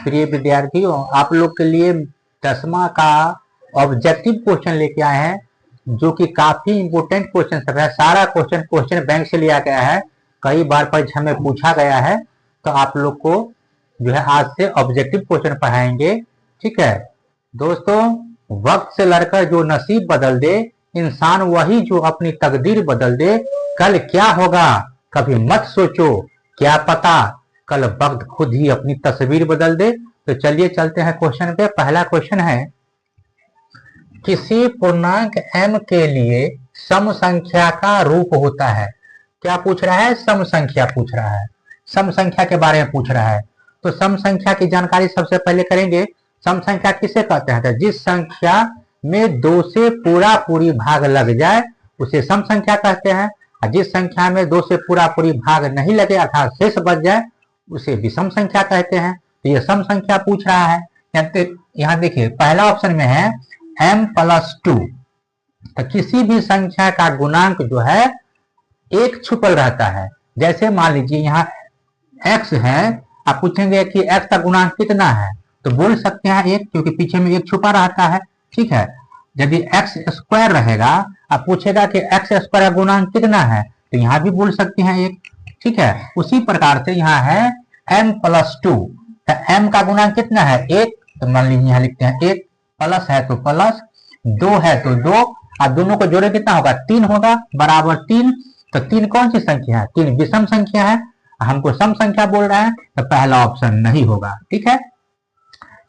प्रिय विद्यार्थियों, आप लोग के लिए 10वां का ऑब्जेक्टिव क्वेश्चन लेके आए हैं, जो कि काफी इंपोर्टेंट क्वेश्चन सब है। सारा क्वेश्चन बैंक से लिया गया है, कई बार परीक्षा में पूछा गया है। तो आप लोग को जो है आज से ऑब्जेक्टिव क्वेश्चन पढ़ाएंगे। ठीक है दोस्तों, वक्त से लड़कर जो नसीब बदल दे, इंसान वही जो अपनी तकदीर बदल दे। कल क्या होगा कभी मत सोचो, क्या पता कल वक्त खुद ही अपनी तस्वीर बदल दे। तो चलिए चलते हैं क्वेश्चन पे। पहला क्वेश्चन है, किसी पूर्णांक m के लिए सम संख्या का रूप होता है। क्या पूछ रहा है? सम संख्या पूछ रहा है, सम संख्या के बारे में पूछ रहा है। तो सम संख्या की जानकारी सबसे पहले करेंगे। सम संख्या किसे कहते हैं? तो जिस संख्या में 2 से पूरी भाग लग जाए उसे सम संख्या कहते हैं, और जिस संख्या में 2 से पूरी भाग नहीं लगे अर्थात शेष बच जाए उसे विषम संख्या कहते हैं। तो ये सम संख्या पूछ रहा है। यहाँ देखिए पहला ऑप्शन में है m+2। तो किसी भी संख्या का गुणांक जो है एक छुपल रहता है। जैसे मान लीजिए यहाँ x है, आप पूछेंगे कि x का गुणांक कितना है, तो बोल सकते हैं 1, क्योंकि पीछे में 1 छुपा रहता है। ठीक है, यदि x² रहेगा, आप पूछेगा कि x² का गुणांक कितना है, तो यहाँ भी बोल सकते हैं 1। ठीक है, उसी प्रकार से यहाँ है m+2। तो m का गुणांक कितना है? 1। तो मान लीजिए यहाँ लिखते हैं 1, प्लस है तो प्लस, 2 है तो 2, और दोनों को जोड़े कितना होगा? 3 होगा, बराबर 3। तो 3 कौन सी संख्या है? 3 विषम संख्या है, हमको सम संख्या बोल रहा है, तो पहला ऑप्शन नहीं होगा। ठीक है,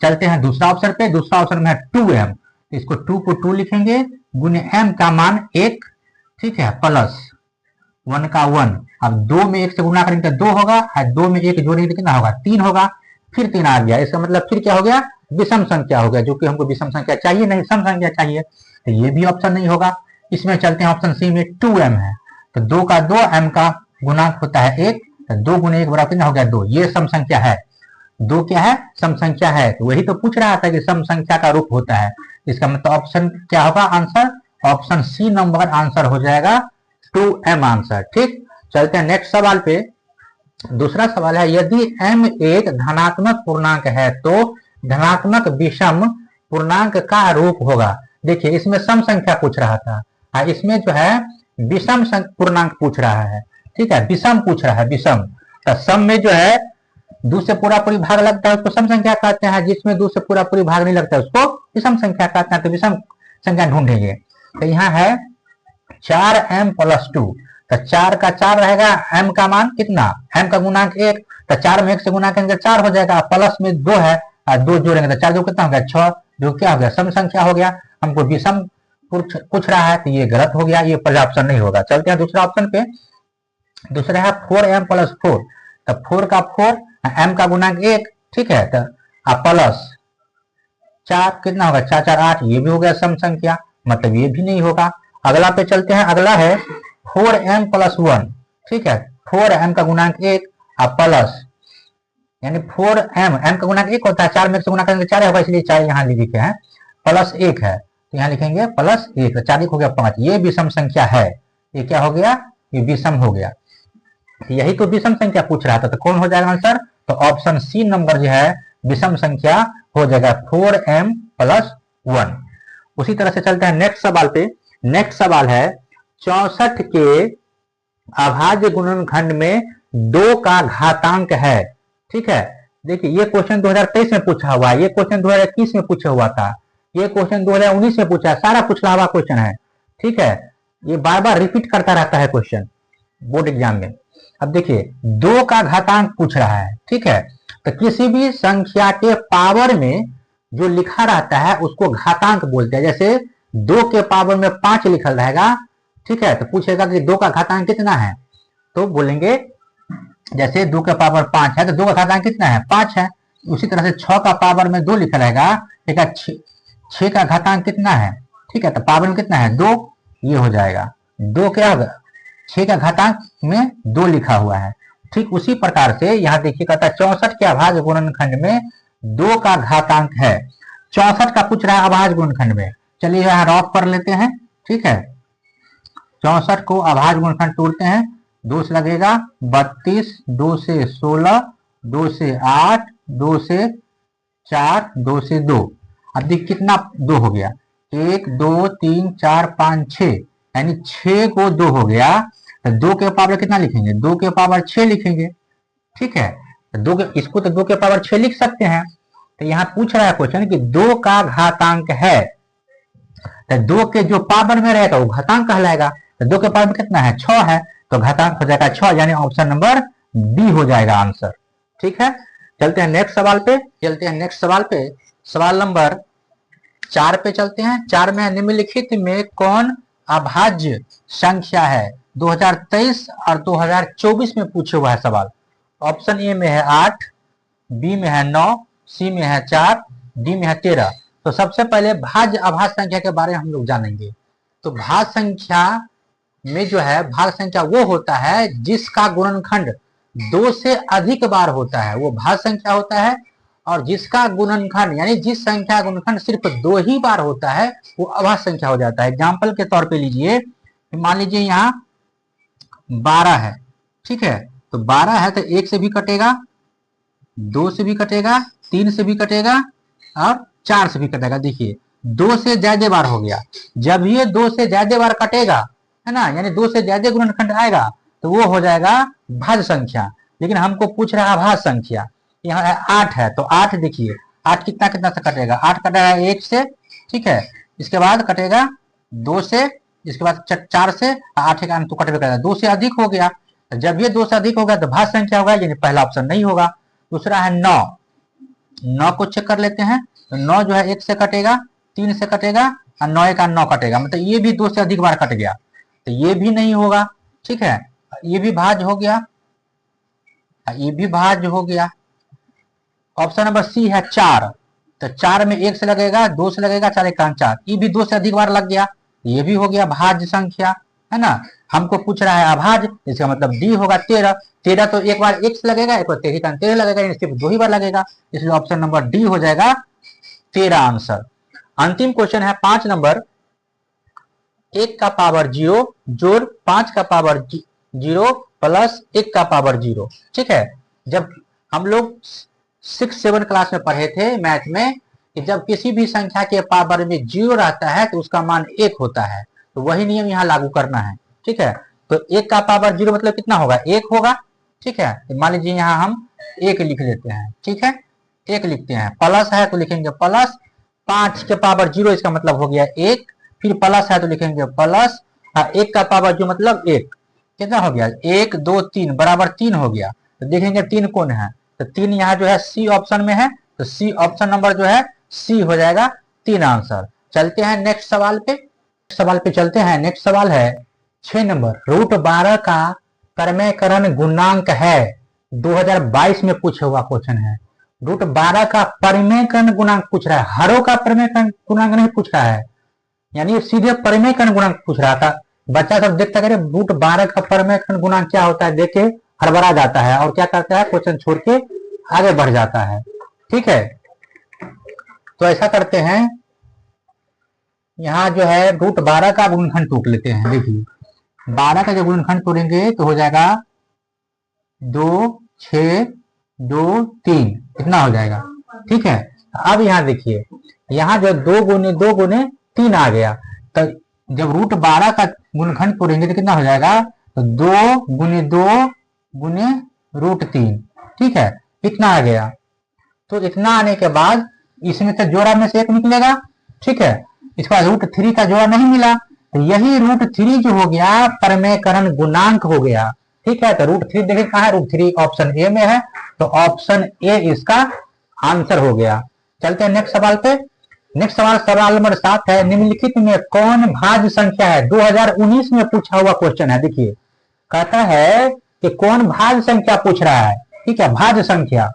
चलते हैं दूसरा ऑप्शन पे। दूसरा ऑप्शन में है 2m। इसको 2 को 2 लिखेंगे, गुने m का मान 1। ठीक है, प्लस 1 का 1। अब 2 में 1 से गुना करेंगे तो 2 होगा, और 2 में 1 जोड़ेंगे तो कितना होगा? 3 होगा। फिर 3 आ गया, इसका मतलब फिर क्या हो गया? विषम संख्या हो गया, जो कि हमको विषम संख्या चाहिए नहीं, सम संख्या चाहिए। तो ये भी ऑप्शन नहीं होगा। इसमें चलते हैं ऑप्शन सी में, 2m है। तो 2 का 2, m का गुणांक होता है 1, तो 2 गुने 1 बराबर कितना हो गया? 2। ये सम संख्या है। 2 क्या है? सम संख्या है। तो वही तो पूछ रहा था कि सम संख्या का रूप होता है। इसका मतलब ऑप्शन क्या होगा? Answer option C number answer हो जाएगा, 2m आंसर। ठीक, चलते हैं नेक्स्ट सवाल पे। दूसरा सवाल है, यदि m एक धनात्मक पूर्णांक है तो धनात्मक विषम पूर्णांक का रूप होगा। देखिए इसमें सम संख्या पूछ रहा था, इसमें जो है विषम पूर्णांक पूछ रहा है। ठीक है, विषम पूछ रहा है, विषम। तो सम में जो है 2 से पूरी भाग लगता है उसको सम संख्या कहते हैं, जिसमें 2 से पूरी भाग नहीं लगता है उसको विषम संख्या कहते हैं। तो विषम संख्या ढूंढेंगे। तो यहाँ है 4m+2। तो 4 का 4 रहेगा, m का मान कितना? m का गुणांक 1। तो 4 में 1 से गुना करेंगे 4 हो जाएगा, प्लस में 2 है, और 2 जोड़ेंगे तो 4 जो कितना हो गया? 6, जो क्या हो गया? सम संख्या हो गया। हमको विषम पूछ रहा है, तो ये गलत हो गया, ये पहला ऑप्शन नहीं होगा। चलते हैं दूसरा ऑप्शन पे। दूसरा है 4m+4। तो 4 का 4, m का गुणांक 1। ठीक है, तो प्लस 4 कितना होगा? 4 4 8, ये भी हो गया सम संख्या, मतलब ये भी नहीं होगा। अगला पे चलते हैं। अगला है 4m+1। ठीक है, 4m का गुणांक 1 और प्लस, यानी 4m, m का गुणांक 1 होता है, 4 में 1 से गुना करेंगे 4 होगा, इसलिए 4 यहाँ लिखे हैं, प्लस 1 है, तो यहाँ लिखेंगे प्लस 1। तो 4 हो गया 5, ये विषम संख्या है। ये क्या हो गया? ये विषम हो गया। यही तो विषम संख्या पूछ रहा था, तो कौन हो जाएगा आंसर? तो ऑप्शन सी नंबर जो है विषम संख्या हो जाएगा, 4m+1। उसी तरह से चलते हैं नेक्स्ट सवाल पे। नेक्स्ट सवाल है, 64 के अभाज्य गुणनखंड में 2 का घातांक है। ठीक है, देखिए ये क्वेश्चन 2023 में पूछा हुआ है, ये क्वेश्चन 2021 में पूछा हुआ था, ये क्वेश्चन 2019 में पूछा है, सारा पूछा हुआ क्वेश्चन है। ठीक है, ये बार बार रिपीट करता रहता है क्वेश्चन बोर्ड एग्जाम में। अब देखिए 2 का घातांक पूछ रहा है। ठीक है, तो किसी भी संख्या के पावर में जो लिखा रहता है उसको घातांक बोलते हैं। जैसे 2 के पावर में 5 लिखल रहेगा। ठीक है, तो पूछेगा कि 2 का घातांक कितना है, तो बोलेंगे जैसे 2 के पावर 5 है तो 2 का घातांक कितना है? 5 है। उसी तरह से 6 का पावर में 2 लिखा रहेगा, ठीक है, 6 का घातांक कितना है? ठीक है, तो पावर में कितना है? 2, ये हो जाएगा 2 क्या होगा? 6 का घातांक में 2 लिखा हुआ है। ठीक उसी प्रकार से यहाँ देखिए कहता है 64 के अभाज्य गुणनखंड में 2 का घातांक है। 64 का पूछ रहा है अभाज्य गुणनखंड में। चलिए यहाँ रॉफ कर लेते हैं। ठीक है, 64 को अभाज्य गुणनखंड तोड़ते हैं। 2 से लगेगा 32, 2 से 16, 2 से 8, 2 से 4, 2 से 2। अब देख कितना 2 हो गया, 1 2 3 4 5 6, यानी 6 को 2 हो गया। तो 2 के पावर कितना लिखेंगे, 2 के पावर 6 लिखेंगे। ठीक है, तो इसको तो 2 के पावर 6 लिख सकते हैं। तो यहाँ पूछ रहा है क्वेश्चन कि 2 का घातांक है, तो 2 के जो पावर में रहेगा वो घातांक कहलाएगा। तो 2 के पावर में कितना है, 6 है, तो घातांक हो जाएगा 6, यानी ऑप्शन नंबर बी हो जाएगा आंसर। ठीक है, चलते हैं नेक्स्ट सवाल पे। सवाल नंबर 4 पे चलते हैं। 4 में निम्नलिखित में कौन अभाज्य संख्या है। 2023 और 2024 में पूछे हुआ है सवाल। ऑप्शन ए में है 8, बी में है 9, सी में है 4, डी में है 13। तो सबसे पहले भाज्य अभाज्य संख्या के बारे में हम लोग जानेंगे। तो भाज्य संख्या में जो है, भाज्य संख्या वो होता है जिसका गुणनखंड 2 से अधिक बार होता है, वो भाज्य संख्या होता है। और जिसका गुणनखंड यानी जिस संख्या का गुणनखंड सिर्फ 2 ही बार होता है वो अभाज्य संख्या हो जाता है। एग्जाम्पल के तौर पे लीजिए, मान लीजिए यहाँ 12 है। ठीक है, तो 12 है तो 1 से भी कटेगा, 2 से भी कटेगा, 3 से भी कटेगा और 4 से भी कटेगा। देखिए 2 से ज्यादा बार हो गया। जब ये 2 से ज्यादा बार कटेगा, है ना, यानी 2 से ज्यादा गुणनखंड आएगा तो वो हो जाएगा भाज्य संख्या। लेकिन हमको पूछ रहा है अभाज्य संख्या। यहाँ 8 है, तो 8 देखिए 8 कितना कितना से कटेगा, 8 कटेगा 1 से। ठीक है, इसके बाद कटेगा 2 से, इसके बाद 4 से, 8 का तो कटेगा करेगा, 2 से अधिक हो गया। जब ये 2 से अधिक हो गया तो भाज्य संख्या होगा, यानी पहला ऑप्शन नहीं होगा। दूसरा है 9 को चेक कर लेते हैं। तो 9 जो है 1 से कटेगा, 3 से कटेगा और 9 का 9 कटेगा, मतलब ये भी 2 से अधिक बार कट गया, तो ये भी नहीं होगा। ठीक है, ये भी भाज्य हो गया, ये भी भाज्य हो गया। ऑप्शन नंबर सी है 4। तो 4 में 1 से लगेगा, 2 से लगेगा, 4 1 4, ये भी 2 से अधिक बार लग गया, ये भी हो गया भाज्य संख्या, है ना। हमको पूछ रहा है अभाज्य, इसका मतलब डी होगा 13। 13 तो एक बार 1 से लगेगा, एक बार 13 लगेगा, सिर्फ 2 ही बार लगेगा, इसलिए ऑप्शन नंबर डी हो जाएगा 13 आंसर। अंतिम क्वेश्चन है 5 नंबर। 1 का पावर 0 जोड़ 5 का पावर 0 प्लस 1 का पावर 0। ठीक है, जब हम लोग 6-7 क्लास में पढ़े थे मैथ में कि जब किसी भी संख्या के पावर में 0 रहता है तो उसका मान 1 होता है, तो वही नियम यहाँ लागू करना है। ठीक है, तो 1 का पावर 0 मतलब कितना होगा, 1 होगा। ठीक है, तो मान लीजिए यहाँ हम 1 लिख लेते हैं। ठीक है, 1 लिखते हैं, प्लस है तो लिखेंगे प्लस, 5 के पावर 0 इसका मतलब हो गया 1, फिर प्लस है तो लिखेंगे प्लस, 1 का पावर 0 मतलब 1, कितना हो गया 1 2 3 बराबर 3 हो गया। तो देखेंगे 3 कौन है, तो 3 यहाँ जो है सी ऑप्शन में है, तो सी ऑप्शन नंबर जो है सी हो जाएगा 3 आंसर। चलते हैं नेक्स्ट सवाल पे चलते हैं। नेक्स्ट सवाल है 6 नंबर। √12 का परमेकरण गुणांक है, 2022 में पूछा हुआ क्वेश्चन है। √12 का परमेकरण गुणांक पूछ रहा है, हरों का परमेकरण गुणांक नहीं पूछ रहा है, यानी सीधे परमेकरण गुणांक पूछ रहा था। बच्चा सब देखता करे √12 का परमेकरण गुणांक क्या होता है, देखे हड़बड़ा जाता है और क्या करता है, क्वेश्चन छोड़ के आगे बढ़ जाता है। ठीक है, तो ऐसा करते हैं, यहाँ जो है √12 का गुणनखंड तोड़ लेते हैं। देखिए 12 का जब गुणनखंड तोड़ेंगे तो हो जाएगा 2 6 2 3, इतना हो जाएगा। ठीक है, अब यहाँ देखिए, यहाँ जो 2 गुने 2 गुने 3 आ गया, तो जब √12 का गुणनखंड तोड़ेंगे तो कितना हो जाएगा, तो 2 गुने 2 गुने √3। ठीक है, इतना आ गया। तो इतना आने के बाद इसमें से जोड़ा में से 1 निकलेगा। ठीक है, इसके बाद √3 का जोड़ा नहीं मिला, तो यही √3 जो हो गया परमेकरण गुणांक हो गया। ठीक है, तो √3 देखिए कहाँ है, √3 ऑप्शन ए में है, तो ऑप्शन ए इसका आंसर हो गया। चलते हैं नेक्स्ट सवाल पे। नेक्स्ट सवाल नंबर 7 है। निम्नलिखित में कौन भाज्य संख्या है, 2019 में पूछा हुआ क्वेश्चन है। देखिए कहता है कि कौन भाज्य संख्या पूछ रहा है। ठीक है, भाज्य संख्या,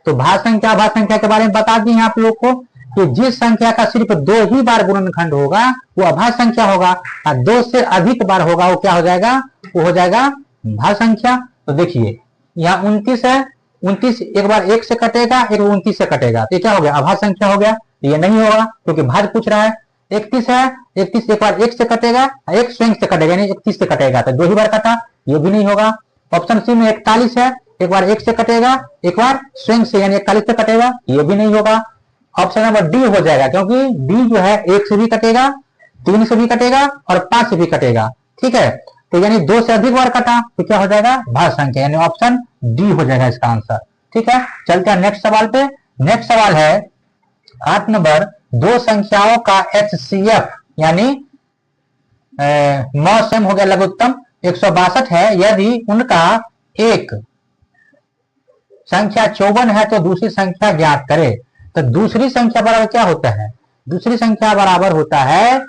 तो भाज्य संख्या के बारे में बता दी आप लोग को कि जिस संख्या का सिर्फ 2 ही बार गुणनखंड होगा वो अभाज्य संख्या होगा, और 2 से अधिक बार होगा वो क्या हो जाएगा, वो हो जाएगा भाज्य संख्या। तो देखिए यहाँ 29 है, 29 एक बार 1 से कटेगा, एक 29 से कटेगा, तो क्या हो गया, अभाज्य संख्या हो गया। ये नहीं होगा क्योंकि भाज्य पूछ रहा है। 31 है, 31 एक बार 1 से कटेगा, 1 स्वयं से कटेगा, यानी 31 से कटेगा, तो 2 ही बार कटा, ये भी नहीं होगा। ऑप्शन सी में 41 है, एक बार 1 से कटेगा, एक बार स्वयं से यानी 41 से कटेगा, ये भी नहीं होगा। ऑप्शन नंबर डी हो जाएगा, क्योंकि डी जो है 1 से भी कटेगा, 3 से भी कटेगा और 5 से भी कटेगा। ठीक है, तो यानी 2 से अधिक बार कटा तो क्या हो जाएगा, भाज्य संख्या, यानी ऑप्शन डी हो जाएगा इसका आंसर। ठीक है, चलते हैं नेक्स्ट सवाल पे। नेक्स्ट सवाल है 8 नंबर, दो संख्याओं का HCF यानी मौसम हो गया लघुत्तम 162 है, यदि उनका एक संख्या 54 है तो दूसरी संख्या ज्ञात करे। तो दूसरी संख्या बराबर क्या होता है, दूसरी संख्या बराबर होता है,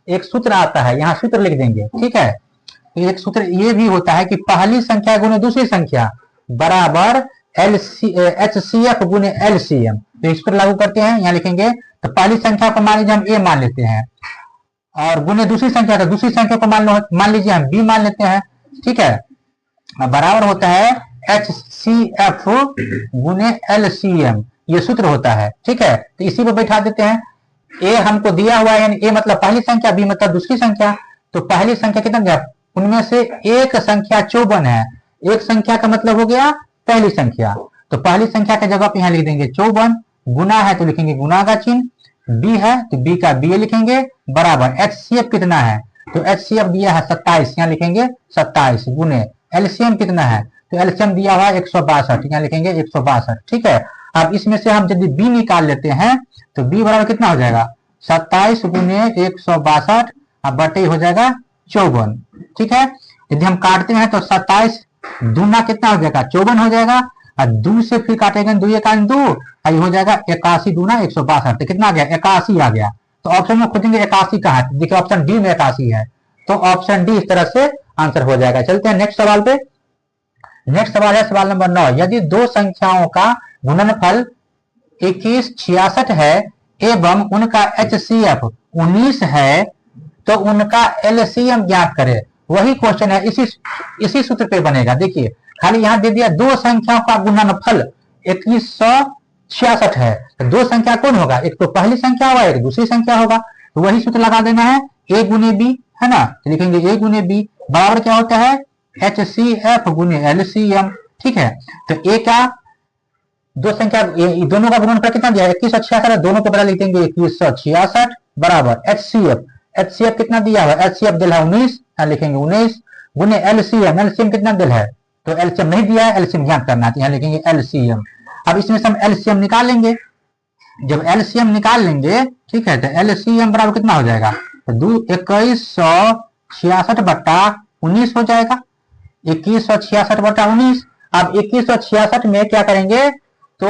एक सूत्र आता है, यहां सूत्र लिख देंगे। ठीक है, एक सूत्र ये भी होता है कि पहली संख्या गुने दूसरी संख्या बराबर HCF गुने LCM। तो इस पर लागू करते हैं, यहाँ लिखेंगे तो पहली संख्या को मान लीजिए हम A मान लेते हैं और गुने दूसरी संख्या, तो दूसरी संख्या को मान लीजिए हम B मान लेते हैं। ठीक है, बराबर होता है HCF गुने LCM, ये सूत्र होता है। ठीक है, तो इसी पर बैठा देते हैं। A हमको दिया हुआ है, यानी A मतलब पहली संख्या, B मतलब दूसरी संख्या। तो पहली संख्या कितना गया, उनमें से एक संख्या 54 है, एक संख्या का मतलब हो गया पहली संख्या। तो पहली संख्या के जगह पे यहाँ लिख देंगे 54, गुना है तो लिखेंगे गुना का चिन्ह, B है तो B का BA लिखेंगे, बराबर HCF कितना है, तो HCF दिया है 27, यहाँ लिखेंगे 27 गुने LCM कितना है, तो LCM दिया हुआ है 162, यहाँ लिखेंगे 162। ठीक है, अब इसमें से हम यदि B निकाल लेते हैं तो B बराबर कितना हो जाएगा, 27 गुने 162 अब बटे हो जाएगा 54। ठीक है, यदि हम काटते हैं तो 27 दूना कितना हो जाएगा 54 हो जाएगा, और 2 से फिर काटेंगे 2 1 2 ये हो जाएगा 81 दूना 162, तो कितना आ गया 81 आ गया। तो ऑप्शन में खोजेंगे 81 कहाँ है, देखिए ऑप्शन डी में 81 है, तो ऑप्शन डी इस तरह से आंसर हो जाएगा। चलते हैं नेक्स्ट सवाल पे। नेक्स्ट सवाल है सवाल नंबर 9, यदि दो संख्याओं का गुणनफल 2166 है एवं उनका HCF 19 है तो उनका LCM ज्ञात करे। वही क्वेश्चन है, इसी सूत्र पे बनेगा। देखिए खाली यहाँ दे दिया दो संख्याओं का गुणनफल 2166 है, तो दो संख्या कौन होगा, एक तो पहली संख्या होगा एक दूसरी संख्या होगा, तो वही सूत्र लगा देना है, A गुने B है ना, तो लिखेंगे A गुने B बराबर क्या होता है HCF गुने LCM। ठीक है, तो A का दो संख्या दोनों का गुणनफल कितना दिया 2166, दोनों को बड़ा लिख देंगे 2166 बराबर HCF कितना दिया हुआ, HCF दिया है 19, लिखेंगे 19 गुने LCM कितना दिल है, तो LCM नहीं दिया है, LCM ज्ञात करना है, यहाँ लिखेंगे LCM। अब इसमें से हम LCM निकाल लेंगे, जब LCM निकाल लेंगे ठीक है, तो LCM बराबर कितना हो जाएगा, तो 2166 बट्टा 19 हो जाएगा, 2166 बट्टा 19। अब 2166 में क्या करेंगे, तो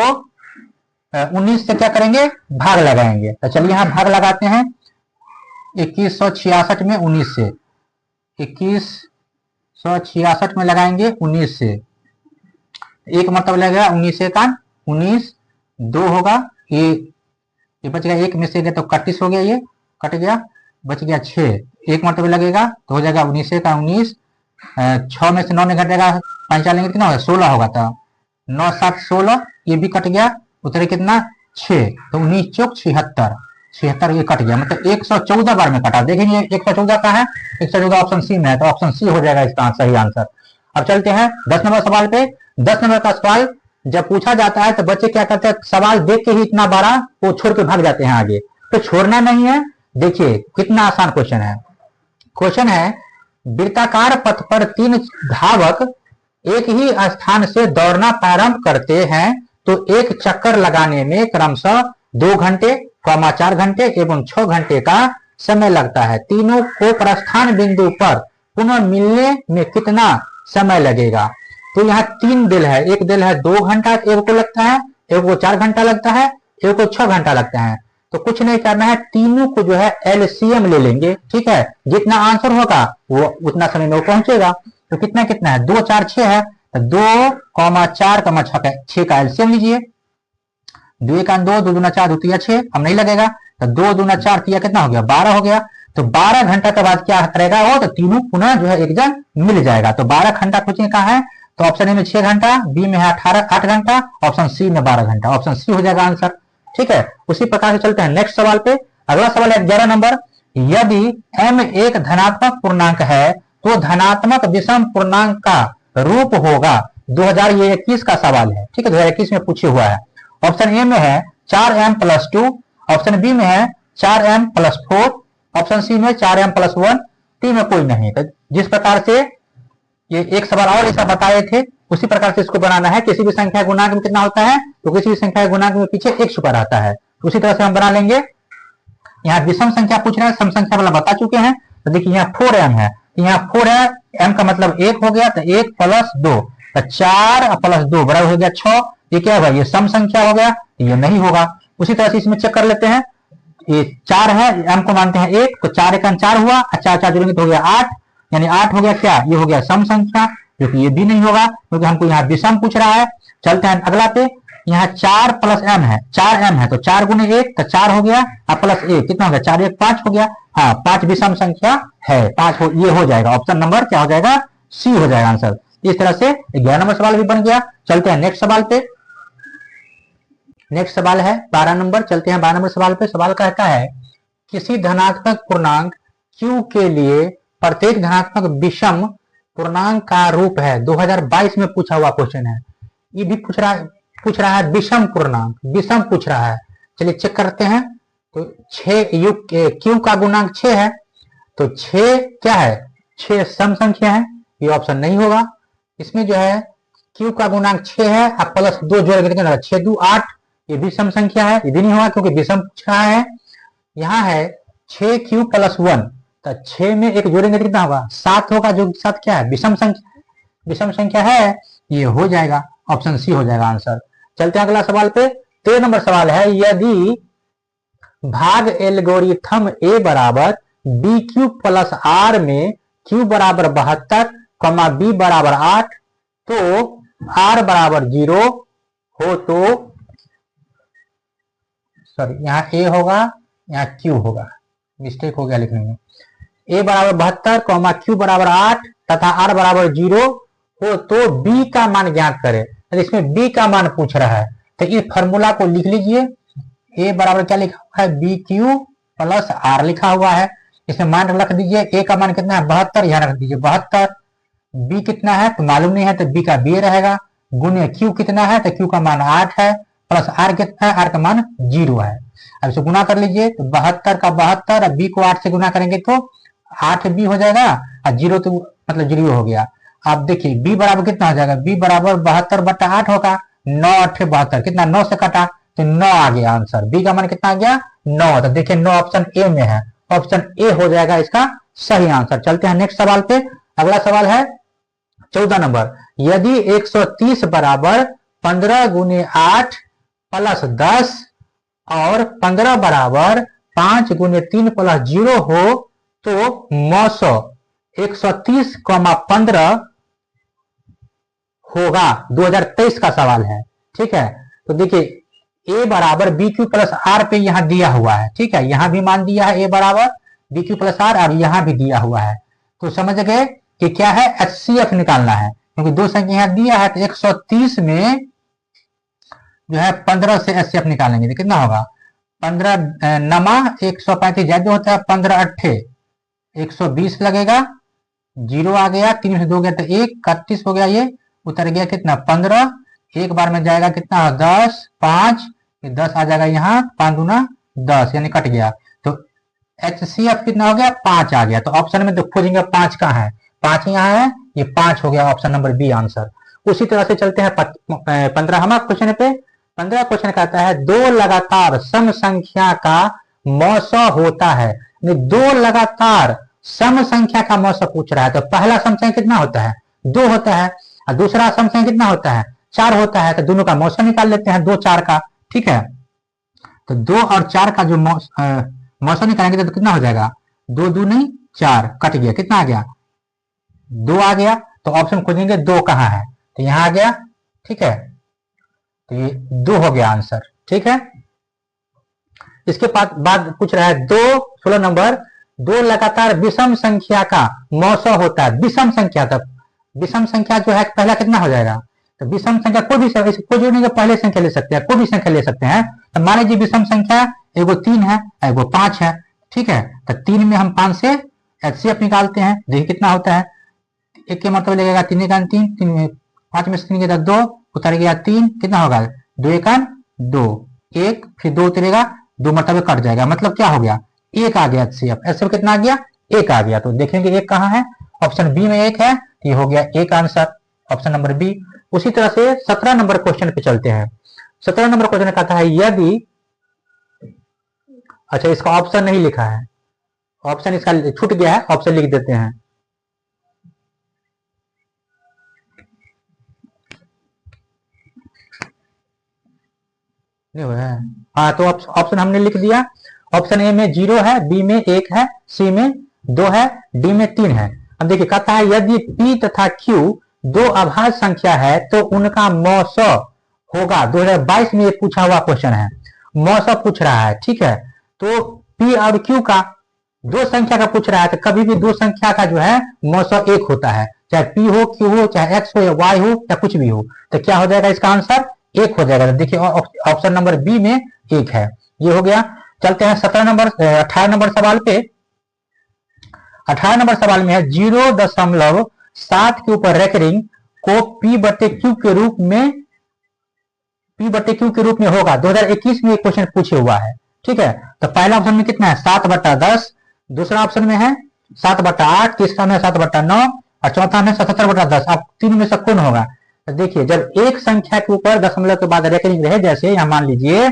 19 से क्या करेंगे भाग लगाएंगे, तो चलिए यहाँ भाग लगाते हैं। 2166 में 19 से 2166 में लगाएंगे 19 से, एक मतलब लगेगा 19 से 19 2 होगा, ये बच गया, एक में से गया तो 31 हो गया, ये कट गया, बच गया 6, एक मतलब लगेगा तो हो जाएगा 19 से 19, 6 में से 9 नहीं घटेगा, 5 लेंगे कितना होगा 16 होगा, तो 9 7 16 ये भी कट गया, उतरे कितना 6, तो 19 चौक 76 ये कट गया, मतलब 114 बार में कटा। देखेंगे 114 का है, 114 ऑप्शन सी में है, तो ऑप्शन सी हो जाएगा इसका सही आंसर। अब चलते हैं 10 नंबर सवाल पे। 10 नंबर का सवाल जब पूछा जाता है तो बच्चे क्या करते हैं, सवाल देख के ही इतना बड़ा वो छोड़ के भाग जाते हैं आगे, तो छोड़ना नहीं है। देखिए कितना आसान क्वेश्चन है। क्वेश्चन है वृत्ताकार पथ पर 3 धावक एक ही स्थान से दौड़ना प्रारंभ करते हैं तो एक चक्कर लगाने में क्रमशः 2 घंटे, 4 घंटे एवं 6 घंटे का समय लगता है। तीनों को प्रस्थान बिंदु पर पुनः मिलने में कितना समय लगेगा। तो यहाँ 3 दिल है, एक दिल है 2 घंटा एक को लगता है, एक को 4 घंटा लगता है, एक को 6 घंटा लगता है। तो कुछ नहीं करना है, तीनों को जो है LCM ले लेंगे। ठीक है, जितना आंसर होगा वो उतना समय में वो पहुंचेगा। तो कितना कितना है 2 4 6 है, तो 2, 4, 6 का LCM लीजिए, 2 1 2, 2 दूना 4, 2 3 6, अब नहीं लगेगा, तो 2 दूना 4 3 कितना हो गया 12 हो गया। तो 12 घंटा के बाद क्या करेगा वो, तो तीनों पुनः जो है एक जन मिल जाएगा। तो 12 घंटा खोजने का है, तो ऑप्शन ए में 6 घंटा, बी में है 8 घंटा, ऑप्शन सी में 12 घंटा, ऑप्शन सी हो जाएगा आंसर। ठीक है, उसी प्रकार से चलते हैं नेक्स्ट सवाल पे। अगला सवाल है 11 नंबर, यदि m एक धनात्मक पूर्णांक है तो धनात्मक विषम पूर्णांक का रूप होगा 2021 का सवाल है, ठीक है, 2021 में पूछे हुआ है। ऑप्शन ए में है 4m+2, ऑप्शन बी में है 4m+4, ऑप्शन सी में 4m+1, डी में कोई नहीं। तो जिस प्रकार से ये एक सवाल और ऐसा बताए थे उसी प्रकार से इसको बनाना है। किसी भी संख्या गुणांक में कितना होता है, तो किसी भी संख्या गुणांक में पीछे एक छुपा रहता है, उसी तरह से हम बना लेंगे। यहाँ विषम संख्या पूछ रहे हैं, सम संख्या वाला बता चुके हैं। तो देखिए यहाँ 4m है, यहाँ 4 है, m का मतलब 1 हो गया, तो 1 + 2, तो 4 + 2 बराबर हो गया 6। ये क्या होगा, ये सम संख्या हो गया, ये नहीं होगा। उसी तरह से इसमें चेक कर लेते हैं, ये 4 है, m को मानते हैं 1, तो 4 × 4 हुआ, 4 जोड़ेंगे तो हो गया 8, यानी 8 हो गया क्या, ये हो गया सम संख्या, जो कि ये भी नहीं होगा क्योंकि हमको यहाँ विषम पूछ रहा है। चलते हैं अगला पे, यहाँ 4 + m है, 4m है, तो 4 × 1 तो 4 हो गया, और +1 कितना हो गया, 4 × 1 5 हो गया। हाँ, 5 विषम संख्या है, 5 ये हो जाएगा। ऑप्शन नंबर क्या हो जाएगा, सी हो जाएगा आंसर। इस तरह से 11 नंबर सवाल भी बन गया। चलते हैं नेक्स्ट सवाल पे। नेक्स्ट सवाल है 12 नंबर। चलते हैं 12 नंबर सवाल पे। सवाल कहता है किसी धनात्मक पूर्णांक q के लिए प्रत्येक धनात्मक विषम पूर्णांक का रूप है। 2022 में पूछा हुआ क्वेश्चन है। ये भी पूछ रहा है विषम पूर्णांक, विषम पूछ रहा है। चलिए चेक करते हैं। तो 6 q का गुणांक 6 है, तो 6 क्या है, 6 सम संख्या है, ये ऑप्शन नहीं होगा। इसमें जो है q का गुणांक 6 है, अब +2 जोड़ेंगे कितना होगा, 6 × 2 = 8, ये भी सम संख्या है, ये भी नहीं होगा क्योंकि विषम पूछ रहा है। यहाँ है 6q + 1, तो 6 में 1 जोड़ेंगे कितना होगा, 7 होगा, जो 7 क्या है, विषम संख्या, विषम संख्या है, ये हो जाएगा। ऑप्शन सी हो जाएगा आंसर। चलते हैं अगला सवाल पे। 13 नंबर सवाल है, यदि भाग एल्गोरिथम a बराबर bq + r में q बराबर 72, b बराबर 8, तो r बराबर 0 हो तो, सॉरी यहाँ a होगा, यहाँ q होगा, मिस्टेक हो गया लिखने में। a बराबर 72, q बराबर 8 तथा r बराबर 0 हो तो b का मान ज्ञात करें। तो इसमें b का मान पूछ रहा है, तो इस फॉर्मूला को लिख लीजिए। a बराबर क्या लिखा हुआ है, bq + r लिखा हुआ है। इसमें मान रख दीजिए। a का मान कितना है, 72, यहाँ रख दीजिए 72। b कितना है तो मालूम नहीं है, तो b का b रहेगा, गुने q कितना है, तो q का मान 8 है, प्लस r कितना है, r का मान 0 है। अब इसे गुना कर लीजिए, तो 72 का 72, और b को 8 से गुना करेंगे तो 8b हो जाएगा, और 0 तो मतलब 0 हो गया। अब देखिए b बराबर कितना हो जाएगा, b बराबर 72/8 होगा, 9 × 8 = 72, कितना 9 से कटा तो 9 आ गया आंसर। b का मान कितना आ गया, 9। तो देखिए 9 ऑप्शन ए में है, ऑप्शन ए हो जाएगा इसका सही आंसर। चलते हैं नेक्स्ट सवाल पे। अगला सवाल है 14 नंबर, यदि 130 बराबर 15 × 8 + 10 और 15 बराबर 5 × 3 + 0 हो तो मौसो 130, 15 होगा। 2023 का सवाल है, ठीक है। तो देखिए a बराबर bq + r पे यहाँ दिया हुआ है, ठीक है, यहाँ भी मान दिया है a बराबर bq + r, और यहाँ भी दिया हुआ है। तो समझ गए कि क्या है, HCF निकालना है, क्योंकि दो संख्या यहाँ दिया है। तो 130 में जो है 15 से HCF निकालेंगे तो कितना होगा, 15 नमा 135 ज्यादा होता है, 15 8 120 लगेगा, 0 आ गया, 3 से 2 गया तो 1, 31 हो गया, ये उतर गया कितना 15, एक बार में जाएगा कितना 10, 5, 10 आ जाएगा यहाँ, 5 × 10 यानी कट गया। तो HCF कितना हो गया, 5 आ गया। तो ऑप्शन में तो खोजेंगे 5 कहाँ है, 5 यहाँ है, ये 5 हो गया, ऑप्शन नंबर बी आंसर। उसी तरह से चलते हैं 15 क्वेश्चन पे। 15 क्वेश्चन कहता है 2 लगातार सम संख्या का मौसा होता है। 2 लगातार सम संख्या का मौसा पूछ रहा है, तो पहला सम संख्या कितना होता है, 2 होता है, और दूसरा सम संख्या कितना होता है, 4 होता है। तो दोनों का मौसा निकाल लेते हैं, 2 4 का, ठीक है। तो 2 और 4 का जो मौसा निकालेंगे तो कितना हो जाएगा, 2 दूनी 4, कट गया, कितना आ गया 2 आ गया। तो ऑप्शन खोजेंगे 2 कहाँ है, तो यहाँ आ गया, ठीक है। तो ये 2 हो गया आंसर, ठीक है। इसके बाद पूछ रहा है 16 नंबर, 2 लगातार विषम संख्या का मौसा होता है। विषम संख्या, तब विषम संख्या जो है पहला कितना हो जाएगा, तो विषम संख्या कोई भी जोड़ने के पहले संख्या ले सकते हैं, कोई भी संख्या ले सकते हैं। तो मान लीजिए विषम संख्या एगो 3 है, एगो 5 है, ठीक है। तो 3 में हम 5 से HCF निकालते हैं, देखिए कितना होता है, 1 के मतलब लगेगा 3 × 3, 3 5 में से 3 गया 2, उतर गया 3, कितना होगा 2 एकन 2, 1 फिर 2 उतरेगा 2 मरतबे कट जाएगा, मतलब क्या हो गया 1 आ गया HCF। HCF कितना आ गया 1 आ गया। तो देखेंगे 1 कहाँ है, ऑप्शन बी में 1 है, तो ये हो गया 1 आंसर, ऑप्शन नंबर बी। उसी तरह से 17 नंबर क्वेश्चन पे चलते हैं। 17 नंबर क्वेश्चन कहता है यदि, अच्छा इसका ऑप्शन नहीं लिखा है, ऑप्शन इसका छूट गया है, ऑप्शन लिख देते हैं। नहीं हुआ है, हाँ तो ऑप्शन हमने लिख दिया। ऑप्शन ए में 0 है, बी में 1 है, सी में 2 है, डी में 3 है। अब देखिए कहता है यदि P तथा Q दो अभाज्य संख्या है तो उनका मौसा होगा। 2022 में ये पूछा हुआ क्वेश्चन है, मौसा पूछ रहा है, ठीक है। तो P और Q का दो संख्या का पूछ रहा है, तो कभी भी दो संख्या का जो है मौसा 1 होता है, चाहे P हो, Q हो, चाहे X हो या Y हो या कुछ भी हो, तो क्या हो जाएगा इसका आंसर 1 हो जाएगा। तो देखिए ऑप्शन नंबर बी में 1 है, ये हो गया। चलते हैं 18 नंबर सवाल पे। 18 नंबर सवाल में है 0.7 के ऊपर रेकरिंग को P/Q के रूप में होगा। 2021 में क्वेश्चन पूछे हुआ है, ठीक है। तो पहला ऑप्शन में कितना है 7/10, दूसरा ऑप्शन में है 7/8, तीसरा में 7/9 और चौथा में 77/10। अब तीन में से कौन होगा। तो देखिए जब एक संख्या के ऊपर दशमलव के बाद रेकरिंग रहे, जैसे यहाँ मान लीजिए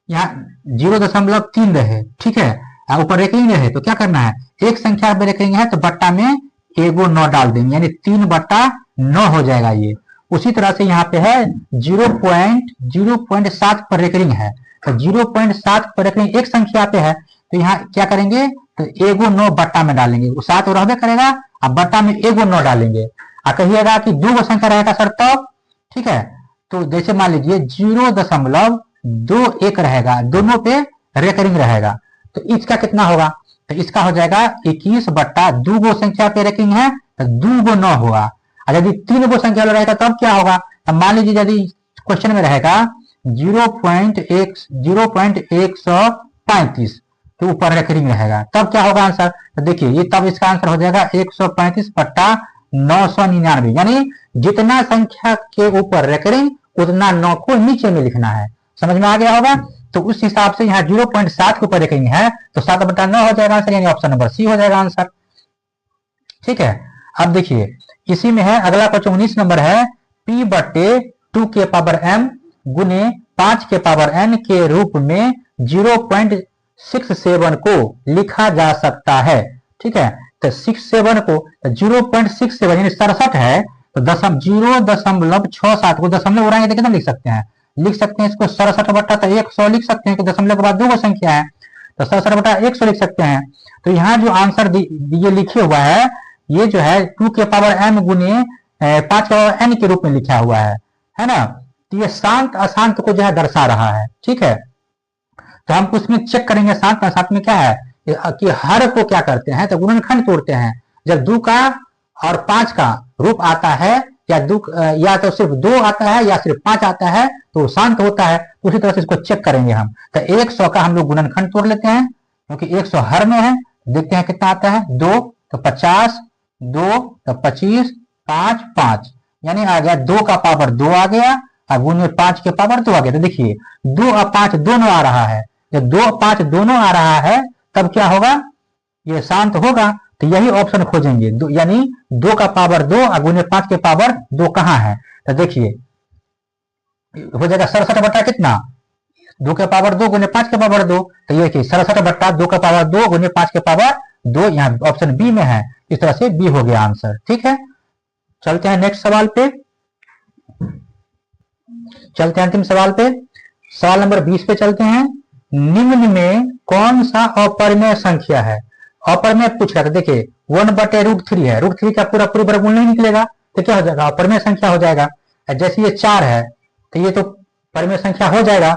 यहाँ 0.3 रहे, ठीक है, ऊपर रेकरिंग रहे, तो क्या करना है एक संख्या पे रेकरिंग है तो बट्टा में एगो 9 डाल देंगे, यानी 3/9 हो जाएगा ये। उसी तरह से यहाँ पे है 0.7 पर रेकरिंग है, तो 0.7 पर रेकरिंग एक संख्या पे है, तो यहाँ क्या करेंगे तो एगो 9 बट्टा में डालेंगे, वो 7 रहबे करेगा, अब बट्टा में एगो 9 डालेंगे। कहिएगा कि दो संख्या रहेगा सर तब, ठीक है। तो जैसे मान लीजिए 0.21 रहेगा, दोनों पे रेकरिंग रहेगा, तो इसका कितना होगा, तो इसका हो जाएगा 21/2 गो संख्या पे रेकरिंग है तो 2 गो 9 होगा। और यदि 3 गो संख्या रहेगा तब क्या होगा, तो मान लीजिए यदि क्वेश्चन में रहेगा 0.135 तो ऊपर रेकरिंग रहेगा, तब क्या होगा आंसर। तो देखिए ये तब इसका आंसर हो जाएगा 135/999, यानी जितना संख्या के ऊपर रेकरिंग उतना 9 को नीचे में लिखना है। समझ में आ गया होगा। तो उस हिसाब से यहाँ 0.7 के ऊपर रेकरिंग है तो 7/9 हो जाएगा आंसर, यानी ऑप्शन नंबर सी हो जाएगा आंसर, ठीक है। अब देखिए इसी में है अगला क्वेश्चन 19 नंबर है P/2 के पावर m गुने 5 के पावर n के रूप में 0.67 को लिखा जा सकता है, ठीक है। तो 67 को 0.67 यानी 67 है, तो 0.67 को दशमलव उड़ाएंगे तो कितना लिख सकते हैं, लिख सकते हैं इसको 67/100 लिख सकते हैं, दशमलव के बाद दो संख्या है तो 67/100 लिख सकते हैं। तो यहाँ जो आंसर ये लिखे हुआ है ये जो है 2 के पावर m गुने 5 के पावर n के रूप में लिखा हुआ है ना। तो ये शांत अशांत को जो है दर्शा रहा है, ठीक है। तो हम उसमें चेक करेंगे शांत अशांत में क्या है कि हर को क्या करते हैं तो गुणनखंड तोड़ते हैं। जब 2 का और 5 का रूप आता है या तो सिर्फ 2 आता है या सिर्फ 5 आता है तो शांत होता है। उसी तरह से इसको चेक करेंगे हम। तो 100 का हम लोग गुणनखंड तोड़ लेते हैं क्योंकि 100 हर में है, देखते हैं कितना आता है 2 तो 50, 2 तो 25, 5 5, यानी आ गया 2 का पावर 2 आ गया और गुने 5 के पावर 2 आ गया। तो देखिए 2 और 5 दोनों आ रहा है, जब 2 और 5 दोनों आ रहा है तब क्या होगा ये शांत होगा। तो यही ऑप्शन खोजेंगे, यानी 2 का पावर 2 और गुने 5 के पावर 2 कहाँ है। तो देखिए हो जाएगा 67 कितना 2 के पावर 2 गुने 5 के पावर 2, तो ये 67/2 का पावर 2 गुने 5 के पावर 2, यहाँ ऑप्शन बी में है। इस तरह से बी हो गया आंसर, ठीक है। चलते हैं नेक्स्ट सवाल पे, चलते हैं अंतिम सवाल पे, सवाल नंबर 20 पे चलते हैं। निम्न में कौन सा अपरिमेय संख्या है। अपरिमेय पूछ रहा था, देखिए 1/√3 है, √3 का पूरा वर्गमूल नहीं निकलेगा तो क्या हो जाएगा अपरिमेय संख्या हो जाएगा। जैसे ये 4 है तो ये तो परिमेय संख्या हो जाएगा,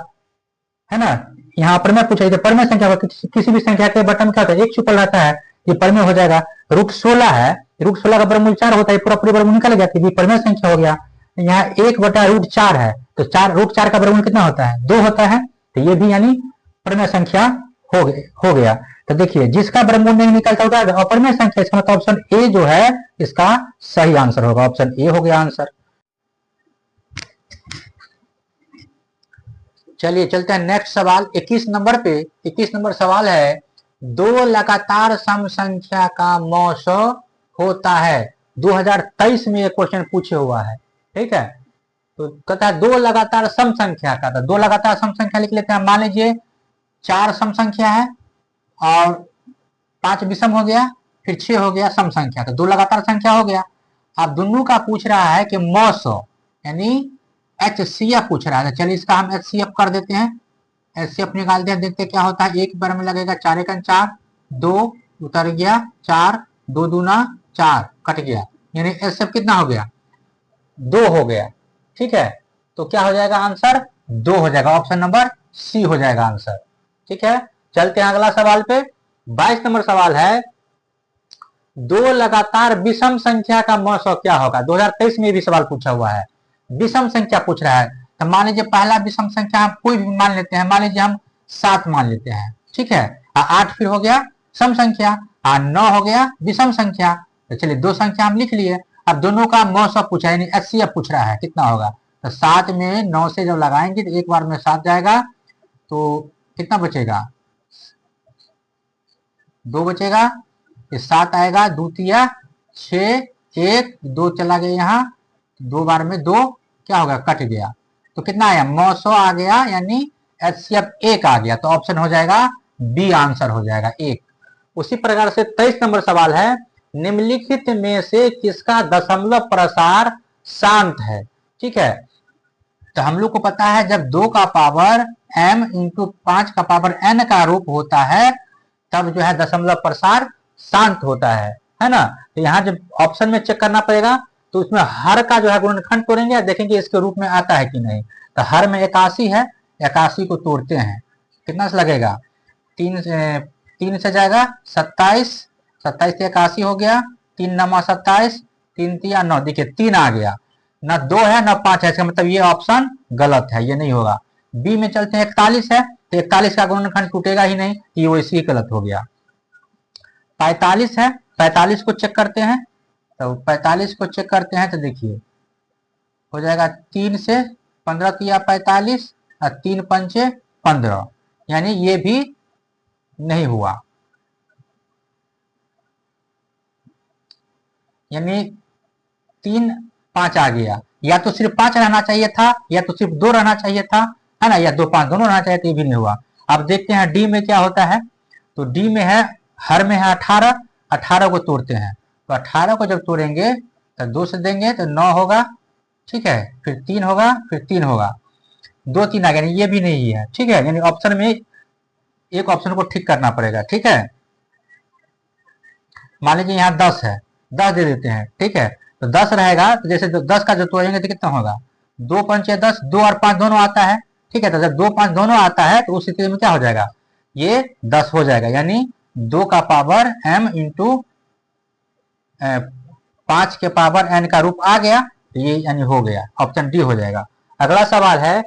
है ना। यहाँ अपरिमेय पूछा तो परिमेय संख्या किसी भी संख्या के बटन क्या होता है 1 छुपल रहता है, ये परिमेय हो जाएगा। √16 है, √16 का वर्गमूल 4 होता है, पूरा वर्गमूल निकल गया, ये परिमेय संख्या हो गया। यहाँ 1/√4 है तो √4 का वर्गमूल कितना होता है 2 होता है, तो ये भी यानी परिमेय संख्या हो गया। तो देखिए जिसका वर्गमूल नहीं निकलता होता है अपरिमेय संख्या, इसका मतलब ऑप्शन ए जो है इसका सही आंसर होगा, ऑप्शन ए हो गया आंसर। चलिए चलते हैं नेक्स्ट सवाल 21 नंबर पे। 21 नंबर सवाल है, दो लगातार सम संख्या का मौस होता है। 2023 में ये क्वेश्चन पूछे हुआ है, ठीक है। तो कहता है दो लगातार सम संख्या का, तो दो लगातार सम संख्या लिख लेते हैं। मान लीजिए 4 सम संख्या है और 5 विषम हो गया, फिर 6 हो गया सम संख्या, तो दो लगातार संख्या हो गया। अब दोनों का पूछ रहा है कि मौस यानी HCF पूछ रहा है। चलिए इसका हम HCF कर देते हैं, HCF निकालते हैं, देखते क्या होता है। एक बार में लगेगा 4 एक 4, 2 उतर गया 4, 2 दूना 4 कट गया, यानी HCF कितना हो गया 2 हो गया, ठीक है। तो क्या हो जाएगा आंसर 2 हो जाएगा, ऑप्शन नंबर सी हो जाएगा आंसर, ठीक है। चलते हैं अगला सवाल पे। 22 नंबर सवाल है, दो लगातार विषम संख्या का मौसम क्या होगा। 2023 में भी सवाल पूछा हुआ है, विषम संख्या पूछ रहा है। तो मान लीजिए पहला विषम संख्या हम कोई भी मान लेते हैं, मान लीजिए हम 7 मान लेते हैं, ठीक है। 8 फिर हो गया सम संख्या, 9 हो गया विषम संख्या। तो चलिए दो संख्या हम लिख लिए। अब दोनों का मौसम पूछा यानी HCF पूछ रहा है, कितना होगा। तो 7 में 9 से जब लगाएंगे तो एक बार में 7 जाएगा, तो कितना बचेगा 2 बचेगा, 7 आएगा, 2 तिया 6, 1 2 चला गया यहाँ, 2 बार में 2 क्या होगा कट गया, तो कितना आया 900 आ गया, यानी HCF 1 आ गया। तो ऑप्शन हो जाएगा बी आंसर हो जाएगा 1। उसी प्रकार से 23 नंबर सवाल है, निम्नलिखित में से किसका दशमलव प्रसार शांत है, ठीक है। तो हम लोग को पता है जब 2 का पावर m इंटू 5 का पावर n का रूप होता है तब जो है दशमलव प्रसार शांत होता है ना। तो यहाँ जब ऑप्शन में चेक करना पड़ेगा, तो उसमें हर का जो है गुणनखंड तोड़ेंगे, देखेंगे इसके रूप में आता है कि नहीं। तो हर में 81 है, 81 को तोड़ते हैं, कितना से लगेगा 3 से जाएगा 27, 27 से 81 हो गया, 3 नमा 27, 3 तिया 9, देखिए 3 आ गया, न 2 है न 5 है, इसका मतलब ये ऑप्शन गलत है, ये नहीं होगा। बी में चलते हैं, 41 है, तो 41 का गुणनखंड टूटेगा ही नहीं, ये वैसे ही गलत हो गया। 45 है, 45 को चेक करते हैं, तो 45 को चेक करते हैं तो देखिए हो जाएगा 3 से 15 किया 45 और 3 पंचे 15, यानी ये भी नहीं हुआ, यानी 3 5 आ गया। या तो सिर्फ 5 रहना चाहिए था, या तो सिर्फ 2 रहना चाहिए था, है ना, या 2 5 दोनों रहना चाहिए, तो ये भी नहीं हुआ। अब देखते हैं डी में क्या होता है। तो डी में है, हर में है 18, 18 को तोड़ते हैं, तो 18 को जब तोड़ेंगे तो 2 से देंगे तो 9 होगा, ठीक है, फिर 3 होगा, फिर 3 होगा, 2 3 आ गया, ये भी नहीं है, ठीक है। यानी ऑप्शन में एक ऑप्शन को ठीक करना पड़ेगा, ठीक है। मान लीजिए यहाँ 10 है, 10 दे देते हैं, ठीक है। तो 10 रहेगा, तो जैसे 10 का जो तोड़ेंगे तो कितना होगा 2 पंचे 10, 2 और 5 दोनों आता है, ठीक है। तो जब 2 5 दोनों आता है तो उस स्थिति में क्या हो जाएगा, ये 10 हो जाएगा, यानी 2 का पावर m इंटू 5 के पावर n का रूप आ गया, तो ये यानी हो गया, ऑप्शन डी हो जाएगा। अगला सवाल है,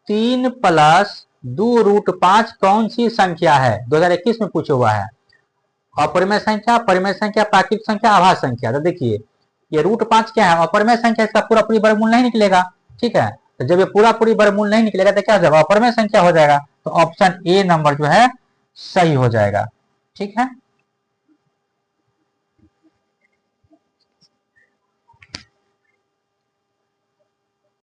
3 प्लस 2 रूट 5 कौन सी संख्या है। 2021 में पूछा हुआ है। अपरिमेय संख्या, परिमेय संख्या, प्राकृतिक संख्या, आभास संख्या। तो देखिए ये रूट 5 क्या है, अपरिमेय संख्या, इसका पूरा पूरी वर्गमूल नहीं निकलेगा, ठीक है। तो जब ये पूरा पूरी वर्गमूल नहीं निकलेगा तो क्या हो जाएगा, अपरिमेय संख्या हो जाएगा। तो ऑप्शन ए नंबर जो है सही हो जाएगा, ठीक है।